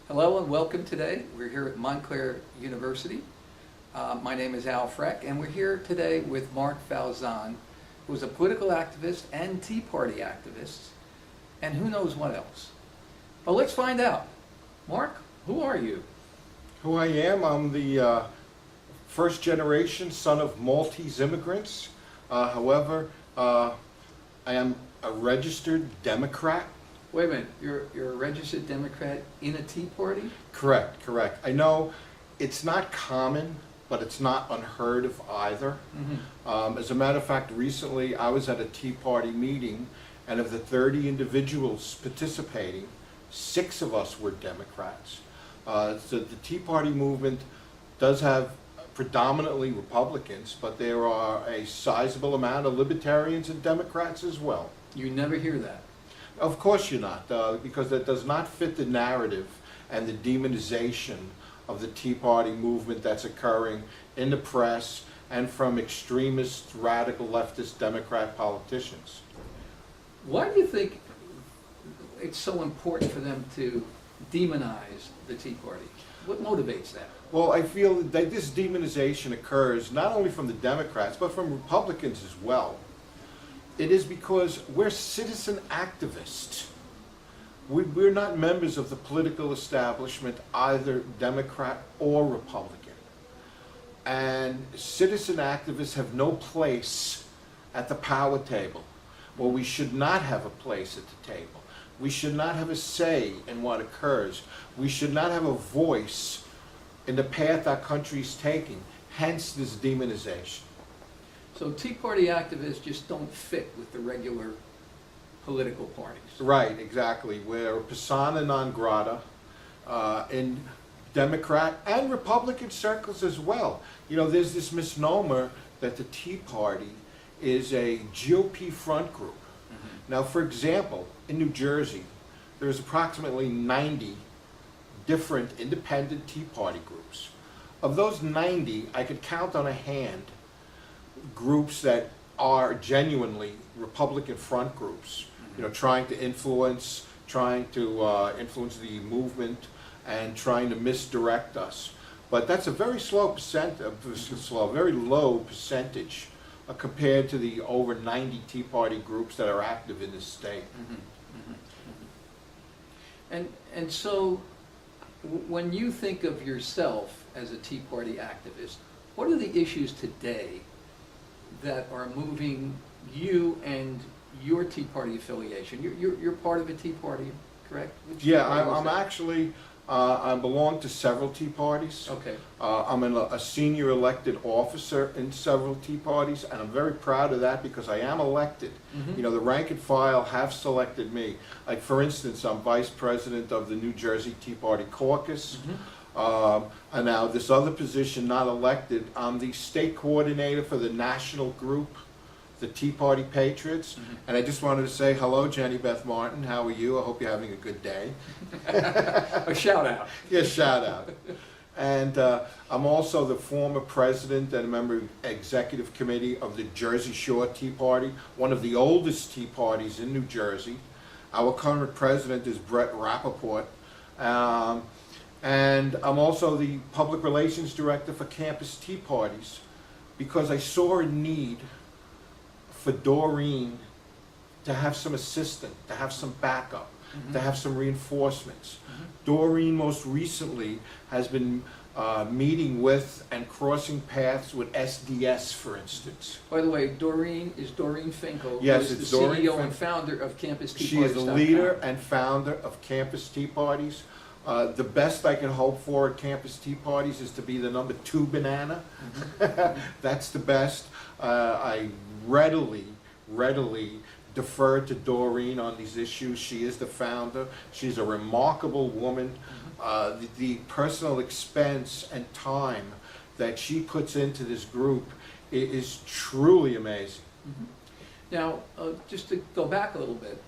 Hello and welcome today. We're here at Montclair University. My name is Al Freck, and we're here today with Mark Falzon, who's a political activist and Tea Party activist, and who knows what else. But let's find out. Mark, who are you? Who I am? I'm the first generation son of Maltese immigrants. However, I am a registered Democrat. Wait a minute, you're a registered Democrat in a Tea Party? Correct. I know it's not common, but it's not unheard of either. As a matter of fact, recently I was at a Tea Party meeting, and of the 30 individuals participating, 6 of us were Democrats. So the Tea Party movement does have predominantly Republicans, but there are a sizable amount of Libertarians and Democrats as well. You never hear that. Of course you're not, because that does not fit the narrative and the demonization of the Tea Party movement that's occurring in the press and from extremist, radical, leftist Democrat politicians. Why do you think it's so important for them to demonize the Tea Party? What motivates that? Well, I feel that this demonization occurs not only from the Democrats, but from Republicans as well. It is because we're citizen activists. We're not members of the political establishment, either Democrat or Republican. And citizen activists have no place at the power table, or we should not have a place at the table. We should not have a say in what occurs. We should not have a voice in the path our country is taking, hence this demonization. So Tea Party activists just don't fit with the regular political parties. Right, exactly. We're persona non grata in Democrat and Republican circles as well. You know, there's this misnomer that the Tea Party is a GOP front group. Now, for example, in New Jersey, there's approximately 90 different independent Tea Party groups. Of those 90, I could count on a hand groups that are genuinely Republican front groups, you know, trying to influence the movement and trying to misdirect us. But that's a very very low percentage compared to the over 90 Tea Party groups that are active in this state. And so, when you think of yourself as a Tea Party activist, what are the issues today that are moving you and your Tea Party affiliation? You're part of a Tea Party, correct? Yeah, I'm actually, I belong to several Tea Parties. Okay. I'm a senior elected officer in several Tea Parties, and I'm very proud of that because I am elected. You know, the rank and file have selected me. Like, for instance, I'm vice president of the New Jersey Tea Party caucus. And now this other position, not elected, I'm the state coordinator for the national group, the Tea Party Patriots. And I just wanted to say hello, Jenny Beth Martin. How are you? I hope you're having a good day. A shout out. Yeah, shout out. And I'm also the former president and a member of the executive committee of the Jersey Shore Tea Party, one of the oldest Tea Parties in New Jersey. Our current president is Brett Rappaport. And I'm also the public relations director for Campus Tea Parties because I saw a need for Doreen to have some assistance, to have some backup, to have some reinforcements. Doreen most recently has been meeting with and crossing paths with SDS, for instance. By the way, Doreen Finkel, Yes, who is it's the Doreen CEO and founder of Campus Tea She Parties. is the leader and founder of Campus Tea Parties. The best I can hope for at Campus Tea Parties is to be the number 2 banana. That's the best. I readily defer to Doreen on these issues. She is the founder. She's a remarkable woman. The personal expense and time that she puts into this group is truly amazing. Now, just to go back a little bit,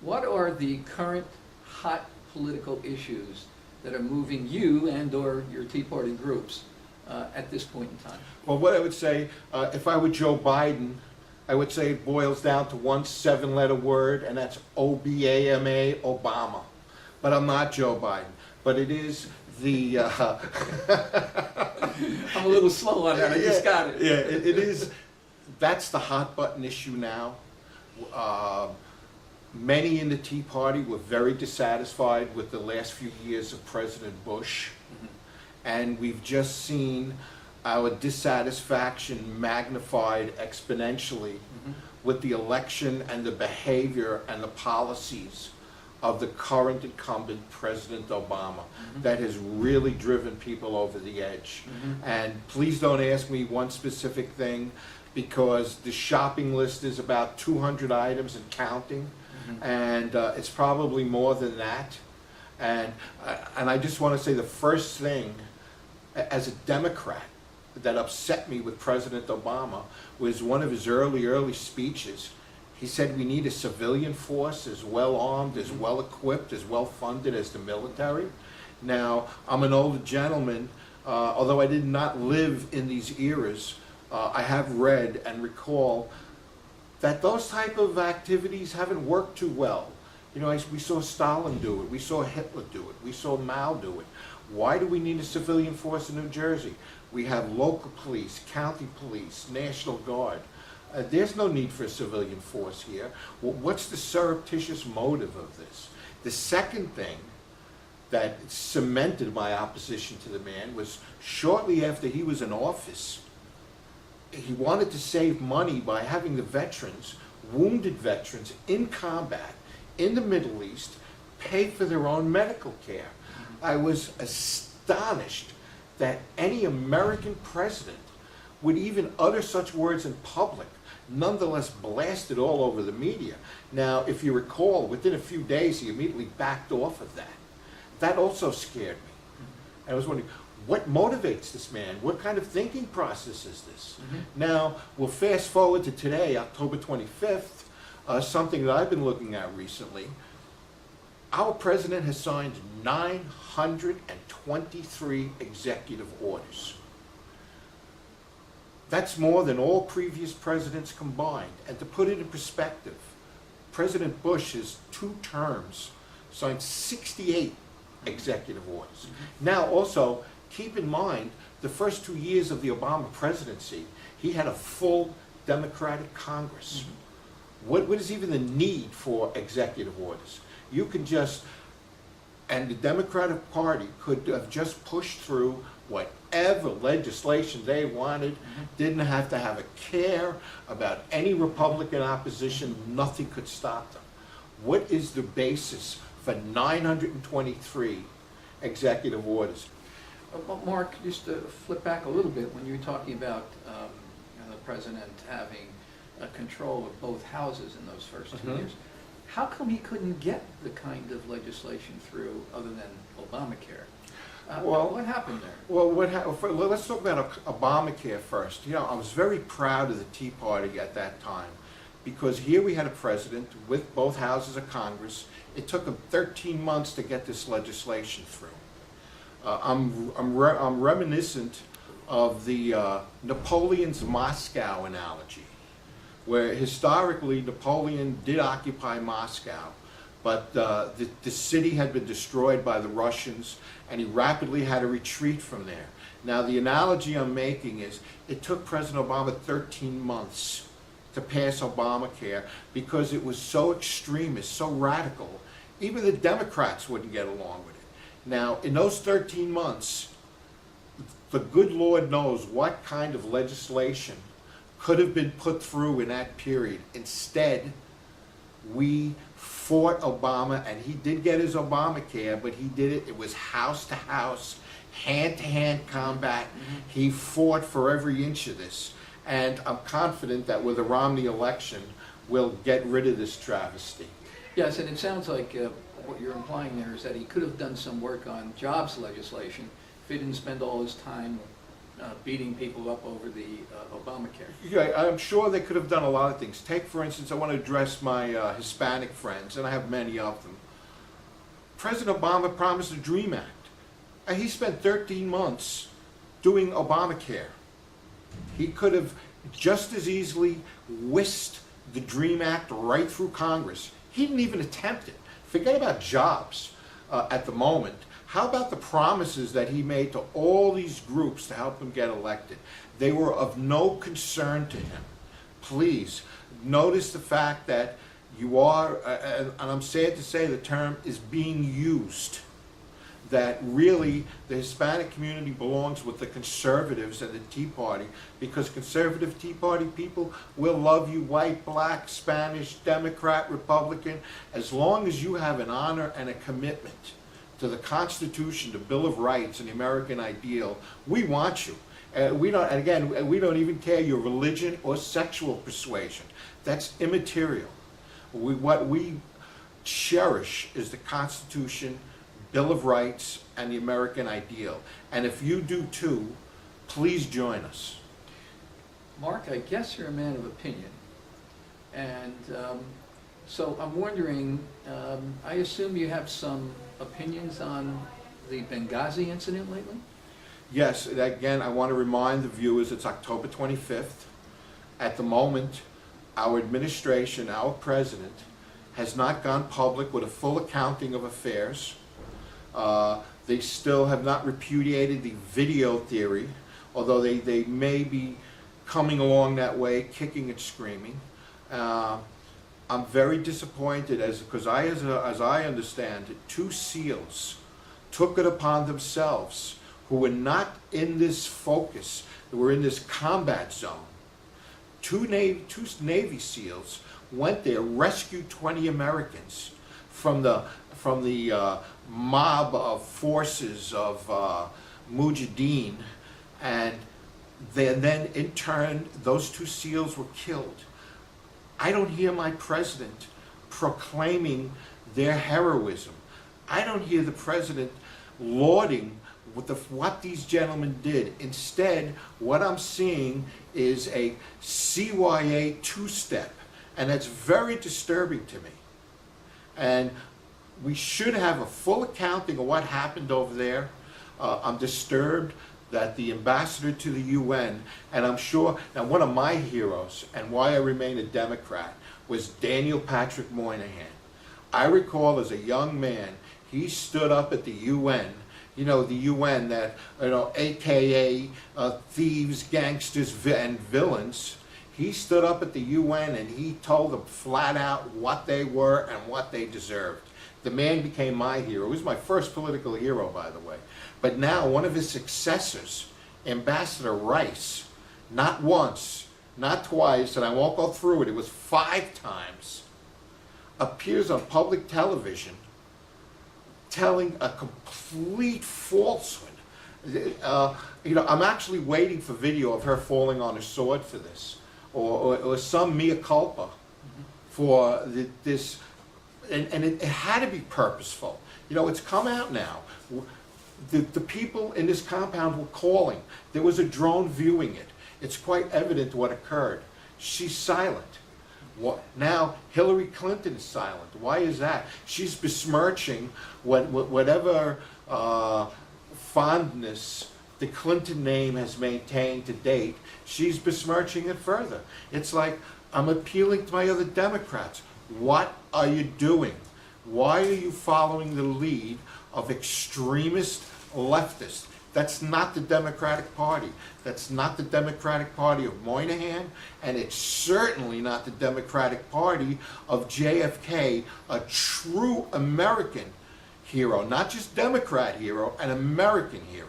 what are the current hot political issues that are moving you and or your Tea Party groups at this point in time? Well, what I would say, if I were Joe Biden, I would say it boils down to one 7-letter word, and that's Obama, Obama. but I'm not Joe Biden. But it is the... I'm a little slow on that, I just got it. Yeah, it is, that's the hot button issue now. Many in the Tea Party were very dissatisfied with the last few years of President Bush. And we've just seen our dissatisfaction magnified exponentially with the election and the behavior and the policies of the current incumbent President Obama that has really driven people over the edge. And please don't ask me one specific thing, because the shopping list is about 200 items and counting, and it's probably more than that. And I just want to say the first thing, as a Democrat, that upset me with President Obama was one of his early speeches. He said we need a civilian force as well armed, as well equipped, as well funded as the military. Now, I'm an older gentleman, although I did not live in these eras, I have read and recall that those type of activities haven't worked too well. You know, we saw Stalin do it, we saw Hitler do it, we saw Mao do it. Why do we need a civilian force in New Jersey? We have local police, county police, National Guard. There's no need for a civilian force here. Well, what's the surreptitious motive of this? The second thing that cemented my opposition to the man was shortly after he was in office, he wanted to save money by having the veterans, wounded veterans in combat in the Middle East, pay for their own medical care. I was astonished that any American president would even utter such words in public, nonetheless blasted all over the media. Now, if you recall, within a few days he immediately backed off of that. That also scared me. I was wondering, what motivates this man? What kind of thinking process is this? Now, we'll fast forward to today, October 25th, something that I've been looking at recently. Our president has signed 923 executive orders. That's more than all previous presidents combined. And to put it in perspective, President Bush's 2 terms signed 68 executive orders. Now also, keep in mind, the first 2 years of the Obama presidency, he had a full Democratic Congress. What is even the need for executive orders? You can just, and the Democratic Party could have just pushed through whatever legislation they wanted, didn't have to have a care about any Republican opposition, nothing could stop them. What is the basis for 923 executive orders? Mark, just to flip back a little bit, when you were talking about the president having control of both houses in those first 2 years, how come he couldn't get the kind of legislation through other than Obamacare? Well, what happened there? Well, let's talk about Obamacare first. You know, I was very proud of the Tea Party at that time, because here we had a president with both houses of Congress. It took him 13 months to get this legislation through. I'm reminiscent of the Napoleon's Moscow analogy, where historically Napoleon did occupy Moscow, but the city had been destroyed by the Russians, and he rapidly had to retreat from there. Now, the analogy I'm making is it took President Obama 13 months to pass Obamacare because it was so extremist, so radical, even the Democrats wouldn't get along with it. Now, in those 13 months, the good Lord knows what kind of legislation could have been put through in that period. Instead, we fought Obama, and he did get his Obamacare, but he did it, it was house to house, hand to hand combat. He fought for every inch of this. And I'm confident that with the Romney election, we'll get rid of this travesty. Yes, and it sounds like what you're implying there is that he could have done some work on jobs legislation if he didn't spend all his time beating people up over the Obamacare. Yeah, I'm sure they could have done a lot of things. Take, for instance, I want to address my Hispanic friends, and I have many of them. President Obama promised the DREAM Act, and he spent 13 months doing Obamacare. He could have just as easily whisked the DREAM Act right through Congress. He didn't even attempt it. Forget about jobs. at the moment. How about the promises that he made to all these groups to help him get elected? They were of no concern to him. Please, notice the fact that you are, and I'm sad to say the term is being used, that really the Hispanic community belongs with the conservatives and the Tea Party, because conservative Tea Party people will love you, white, black, Spanish, Democrat, Republican, as long as you have an honor and a commitment to the Constitution, the Bill of Rights, and the American ideal. We want you. We don't, and again, we don't even care your religion or sexual persuasion. That's immaterial. What we cherish is the Constitution, Bill of Rights, and the American ideal. And if you do too, please join us. Mark, I guess you're a man of opinion. And so I'm wondering, I assume you have some opinions on the Benghazi incident lately? Yes, again, I want to remind the viewers it's October 25th. At the moment, our administration, our president, has not gone public with a full accounting of affairs. They still have not repudiated the video theory, although they may be coming along that way, kicking and screaming. I'm very disappointed because as I understand it, two SEALs took it upon themselves, who were not in this focus, who were in this combat zone. Two Navy SEALs went there, rescued 20 Americans from the mob of forces of Mujahideen, and then in turn those two SEALs were killed. I don't hear my president proclaiming their heroism. I don't hear the president lauding what these gentlemen did. Instead, what I'm seeing is a CYA two-step, and that's very disturbing to me. And we should have a full accounting of what happened over there. I'm disturbed that the ambassador to the UN, and I'm sure, now one of my heroes, and why I remain a Democrat, was Daniel Patrick Moynihan. I recall as a young man, he stood up at the UN, you know, the UN that, you know, AKA thieves, gangsters, and villains. He stood up at the UN and he told them flat out what they were and what they deserved. The man became my hero. He was my first political hero, by the way. But now one of his successors, Ambassador Rice, not once, not twice, and I won't go through it, it was 5 times, appears on public television telling a complete falsehood. You know, I'm actually waiting for video of her falling on her sword for this, or some mea culpa for this, and it had to be purposeful. You know, it's come out now. The people in this compound were calling. There was a drone viewing it. It's quite evident what occurred. She's silent. Now Hillary Clinton is silent. Why is that? She's besmirching whatever fondness the Clinton name has maintained to date. She's besmirching it further. It's like, I'm appealing to my other Democrats. What are you doing? Why are you following the lead of extremist leftists? That's not the Democratic Party. That's not the Democratic Party of Moynihan, and it's certainly not the Democratic Party of JFK, a true American hero, not just Democrat hero, an American hero.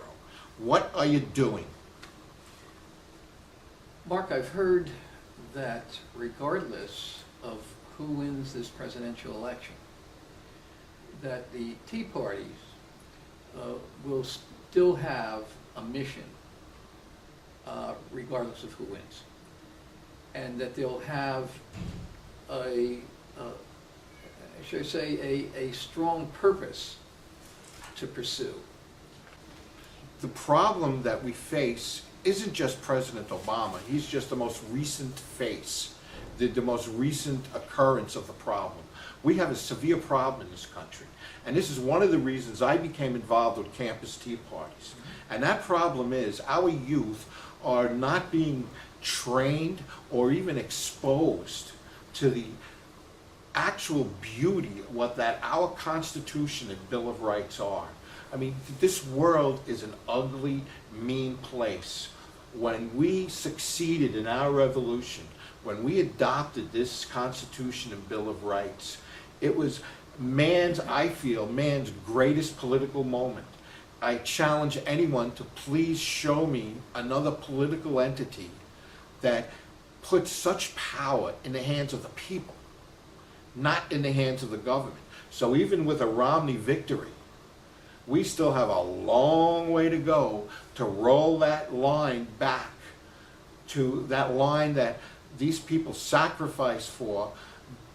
What are you doing? Mark, I've heard that regardless of who wins this presidential election, that the Tea Party will still have a mission regardless of who wins, and that they'll have should I say, a strong purpose to pursue. The problem that we face isn't just President Obama. He's just the most recent face, the most recent occurrence of the problem. We have a severe problem in this country. And this is one of the reasons I became involved with campus tea parties. And that problem is our youth are not being trained or even exposed to the actual beauty, what that our Constitution and Bill of Rights are. I mean, this world is an ugly, mean place. When we succeeded in our revolution, when we adopted this Constitution and Bill of Rights, it was I feel, man's greatest political moment. I challenge anyone to please show me another political entity that puts such power in the hands of the people, not in the hands of the government. So even with a Romney victory, we still have a long way to go to roll that line back to that line that these people sacrificed for,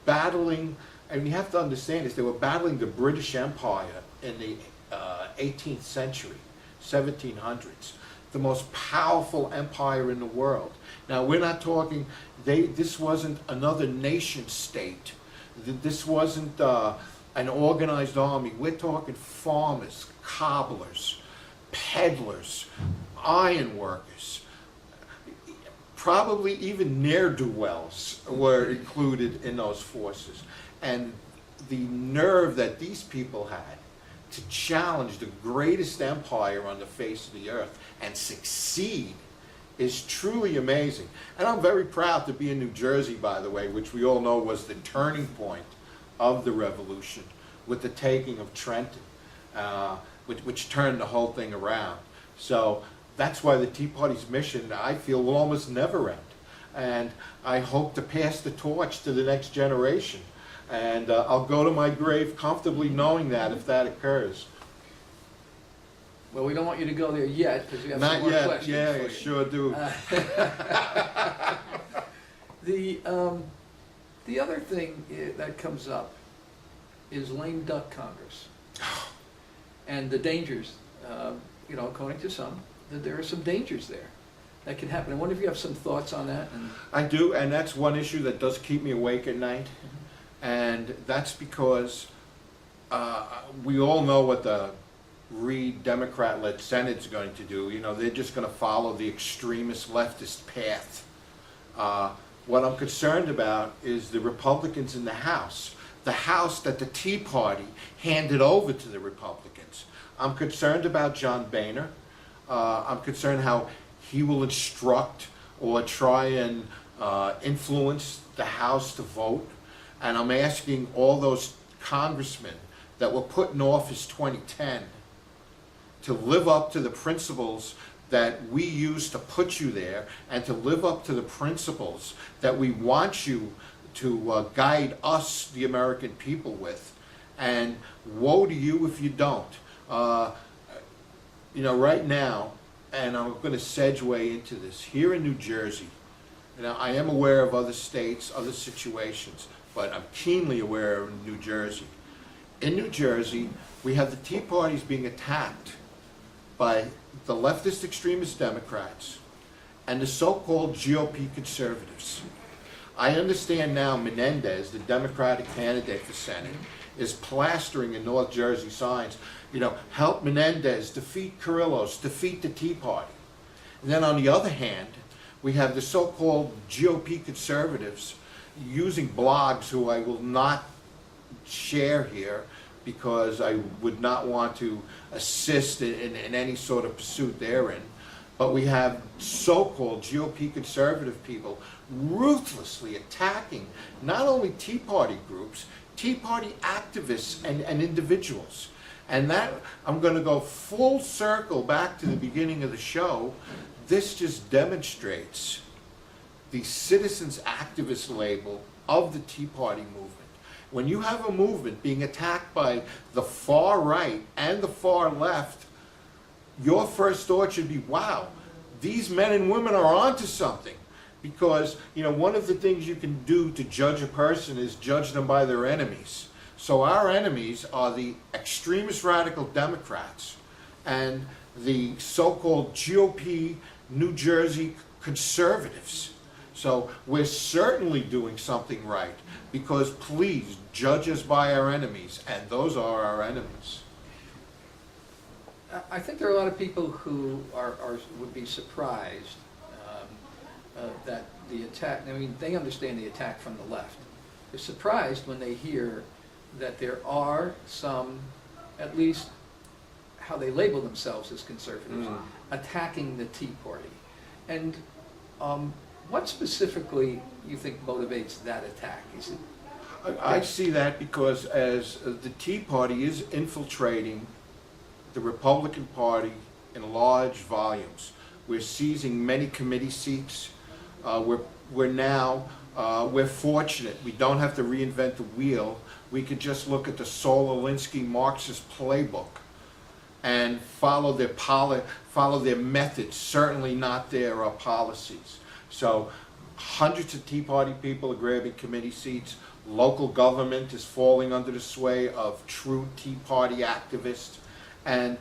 battling. And you have to understand this, they were battling the British Empire in the 18th century, 1700s, the most powerful empire in the world. Now we're not talking, this wasn't another nation state. This wasn't an organized army. We're talking farmers, cobblers, peddlers, iron workers, probably even ne'er-do-wells were included in those forces. And the nerve that these people had to challenge the greatest empire on the face of the earth and succeed is truly amazing. And I'm very proud to be in New Jersey, by the way, which we all know was the turning point of the revolution with the taking of Trenton, which turned the whole thing around. So that's why the Tea Party's mission, I feel, will almost never end. And I hope to pass the torch to the next generation. And I'll go to my grave comfortably knowing that if that occurs. Well, we don't want you to go there yet, because we have Not some more yet. questions Yeah, for I you. sure do. The other thing that comes up is lame duck Congress. And the dangers, according to some, that there are some dangers there that can happen. I wonder if you have some thoughts on that. I do, and that's one issue that does keep me awake at night. And that's because we all know what the Reid Democrat-led Senate's going to do. They're just going to follow the extremist leftist path. What I'm concerned about is the Republicans in the House that the Tea Party handed over to the Republicans. I'm concerned about John Boehner. I'm concerned how he will instruct or try and influence the House to vote. And I'm asking all those congressmen that were put in office 2010 to live up to the principles that we used to put you there, and to live up to the principles that we want you to guide us, the American people, with. And woe to you if you don't. Right now, and I'm going to segue into this, here in New Jersey, I am aware of other states, other situations, but I'm keenly aware of New Jersey. In New Jersey, we have the Tea Parties being attacked by the leftist extremist Democrats and the so-called GOP conservatives. I understand now Menendez, the Democratic candidate for Senate, is plastering in North Jersey signs, help Menendez, defeat Carrillos, defeat the Tea Party. And then on the other hand, we have the so-called GOP conservatives using blogs who I will not share here because I would not want to assist in any sort of pursuit therein. But we have so-called GOP conservative people ruthlessly attacking not only Tea Party groups, Tea Party activists and individuals. And that, I'm going to go full circle back to the beginning of the show. This just demonstrates the citizens activist label of the Tea Party movement. When you have a movement being attacked by the far right and the far left, your first thought should be, wow, these men and women are onto something. Because, one of the things you can do to judge a person is judge them by their enemies. So our enemies are the extremist radical Democrats and the so-called GOP New Jersey conservatives. So we're certainly doing something right, because please judge us by our enemies, and those are our enemies. I think there are a lot of people who would be surprised that the attack, they understand the attack from the left, they're surprised when they hear that there are some, at least how they label themselves as conservatives, attacking the Tea Party. And what specifically you think motivates that attack? Is it? I see that because as the Tea Party is infiltrating the Republican Party in large volumes. We're seizing many committee seats. We're fortunate. We don't have to reinvent the wheel. We could just look at the Saul Alinsky Marxist playbook and follow their methods, certainly not their policies. So hundreds of Tea Party people are grabbing committee seats. Local government is falling under the sway of true Tea Party activists, and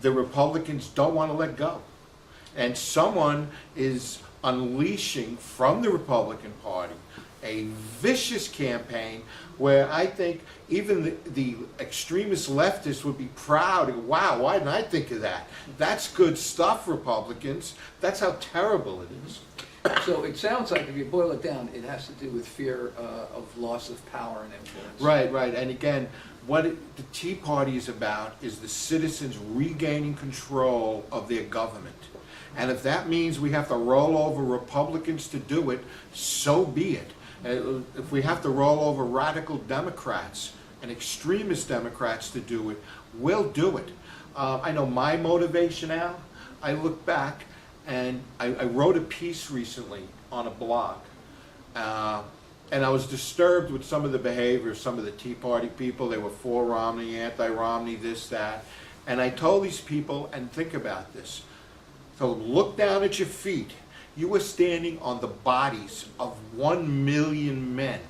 the Republicans don't want to let go. And someone is unleashing from the Republican Party a vicious campaign where I think even the extremist leftists would be proud. Wow, why didn't I think of that? That's good stuff, Republicans. That's how terrible it is. So it sounds like, if you boil it down, it has to do with fear of loss of power and influence. Right. And again, what the Tea Party is about is the citizens regaining control of their government. And if that means we have to roll over Republicans to do it, so be it. If we have to roll over radical Democrats and extremist Democrats to do it, we'll do it. I know my motivation, Al. I look back and I wrote a piece recently on a blog. And I was disturbed with some of the behavior of some of the Tea Party people. They were for Romney, anti-Romney, this, that. And I told these people, and think about this. So look down at your feet. You are standing on the bodies of 1 million men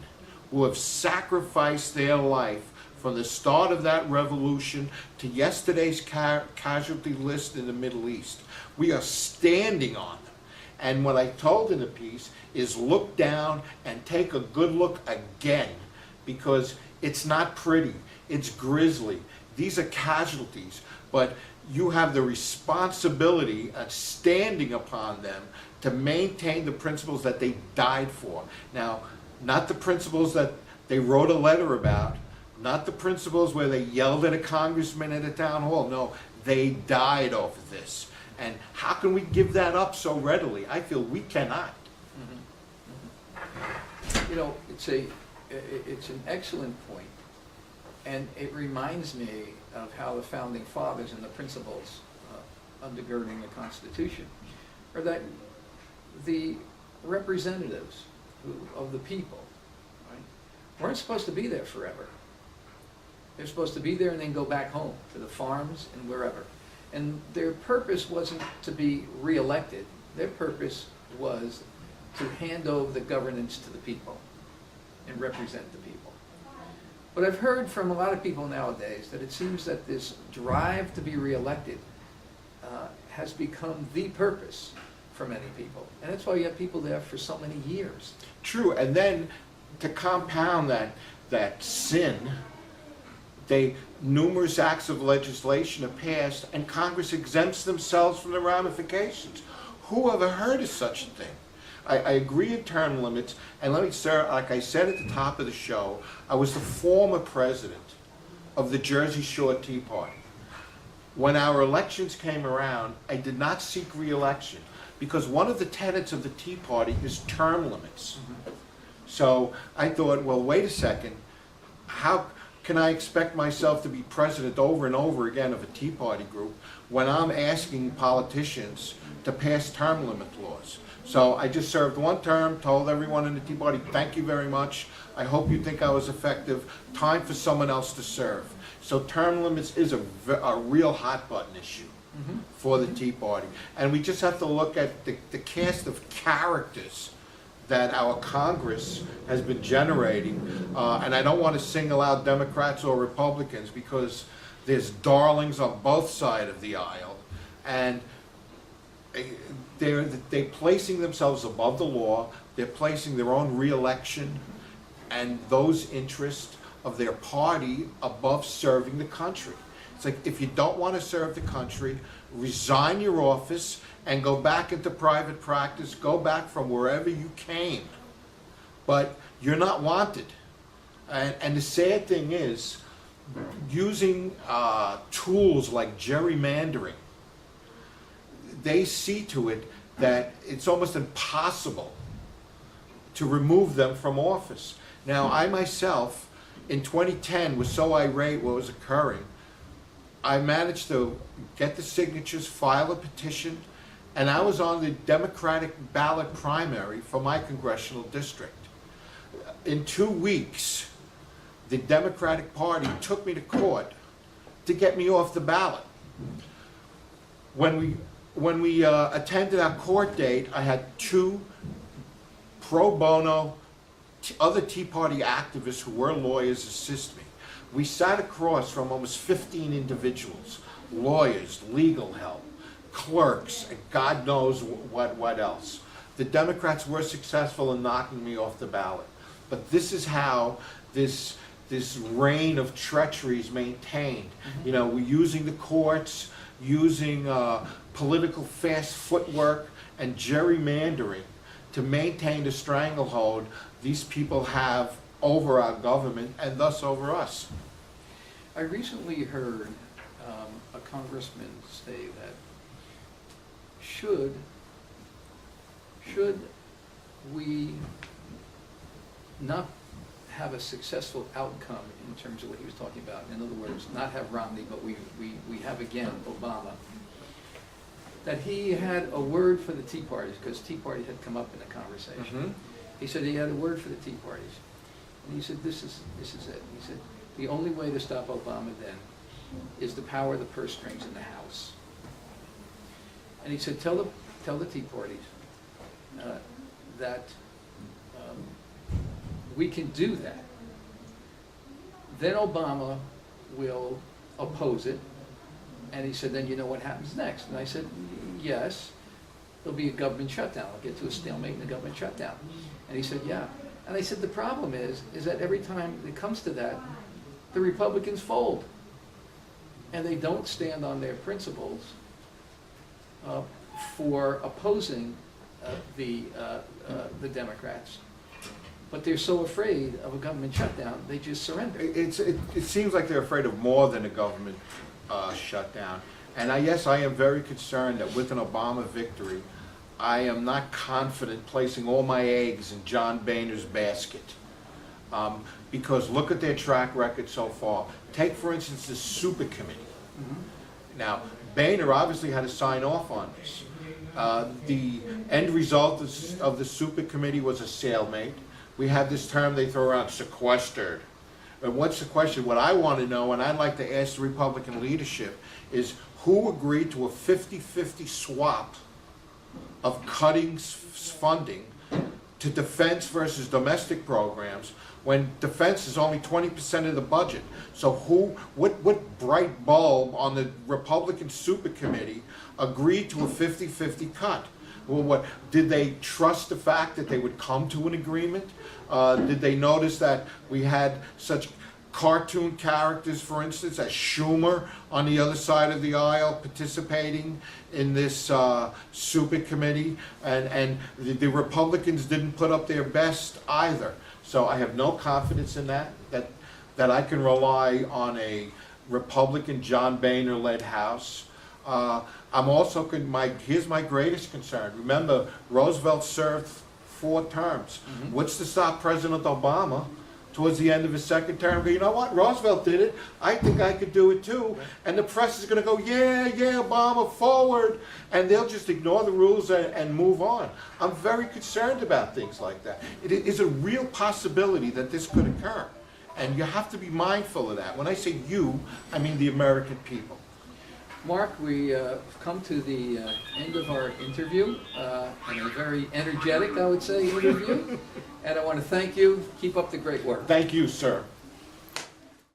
who have sacrificed their life from the start of that revolution to yesterday's casualty list in the Middle East. We are standing on them. And what I told in the piece is look down and take a good look again, because it's not pretty, it's grisly. These are casualties, but you have the responsibility of standing upon them to maintain the principles that they died for. Now, not the principles that they wrote a letter about, not the principles where they yelled at a congressman at a town hall. No, they died over this. And how can we give that up so readily? I feel we cannot. You know, it's an excellent point, and it reminds me of how the founding fathers and the principles undergirding the Constitution are that the representatives of the people, right, weren't supposed to be there forever. They're supposed to be there and then go back home to the farms and wherever. And their purpose wasn't to be reelected. Their purpose was to hand over the governance to the people and represent the people. But I've heard from a lot of people nowadays that it seems that this drive to be reelected has become the purpose for many people. And that's why you have people there for so many years. True, and then to compound that sin, numerous acts of legislation are passed, and Congress exempts themselves from the ramifications. Who ever heard of such a thing? I agree in term limits, and let me say, like I said at the top of the show, I was the former president of the Jersey Shore Tea Party. When our elections came around, I did not seek re-election, because one of the tenets of the Tea Party is term limits. So I thought, well, wait a second, how can I expect myself to be president over and over again of a Tea Party group when I'm asking politicians to pass term limit laws? So I just served one term, told everyone in the Tea Party, thank you very much. I hope you think I was effective. Time for someone else to serve. So term limits is a real hot button issue for the Tea Party. And we just have to look at the cast of characters that our Congress has been generating. And I don't want to single out Democrats or Republicans, because there's darlings on both sides of the aisle. And they're placing themselves above the law. They're placing their own re-election and those interests of their party above serving the country. It's like, if you don't want to serve the country, resign your office and go back into private practice, go back from wherever you came. But you're not wanted. And the sad thing is, using tools like gerrymandering, they see to it that it's almost impossible to remove them from office. Now, I myself, in 2010, was so irate what was occurring, I managed to get the signatures, file a petition, and I was on the Democratic ballot primary for my congressional district. In 2 weeks, the Democratic Party took me to court to get me off the ballot. When we attended our court date, I had 2 pro bono other Tea Party activists who were lawyers assist me. We sat across from almost 15 individuals, lawyers, legal help, clerks, and God knows what else. The Democrats were successful in knocking me off the ballot. But this is how this reign of treachery is maintained. You know, we're using the courts, using political fast footwork and gerrymandering to maintain the stranglehold these people have over our government and thus over us. I recently heard a congressman say that should we not have a successful outcome in terms of what he was talking about, in other words, not have Romney, but we have again Obama, that he had a word for the Tea Parties, because Tea Party had come up in the conversation. Mm-hmm. He said he had a word for the Tea Parties. And he said, this is it. He said, the only way to stop Obama then is the power of the purse strings in the House. And he said, tell the Tea Parties that we can do that. Then Obama will oppose it. And he said, then you know what happens next? And I said, yes, there'll be a government shutdown. I'll get to a stalemate in the government shutdown. And he said, yeah. And I said, the problem is that every time it comes to that, the Republicans fold. And they don't stand on their principles for opposing the Democrats. But they're so afraid of a government shutdown, they just surrender. It seems like they're afraid of more than a government shutdown. And yes, I am very concerned that with an Obama victory, I am not confident placing all my eggs in John Boehner's basket. Because look at their track record so far. Take, for instance, the Super Committee. Mm-hmm. Now, Boehner obviously had to sign off on this. The end result of the Super Committee was a stalemate. We have this term they throw around, sequestered. And what's sequestered? What I want to know, and I'd like to ask the Republican leadership, is who agreed to a 50-50 swap of cutting funding to defense versus domestic programs when defense is only 20% of the budget. So what bright bulb on the Republican Super Committee agreed to a 50-50 cut? Well, what, did they trust the fact that they would come to an agreement? Did they notice that we had such cartoon characters, for instance, as Schumer on the other side of the aisle participating in this Super Committee, and the Republicans didn't put up their best either. So I have no confidence in that I can rely on a Republican John Boehner-led House. I'm also, here's my greatest concern. Remember, Roosevelt served 4 terms. Mm-hmm. What's to stop President Obama towards the end of his second term? You know what? Roosevelt did it. I think I could do it too. And the press is going to go, yeah, Obama, forward. And they'll just ignore the rules and move on. I'm very concerned about things like that. It is a real possibility that this could occur. And you have to be mindful of that. When I say you, I mean the American people. Mark, we come to the end of our interview, and a very energetic, I would say, interview. And I want to thank you. Keep up the great work. Thank you, sir.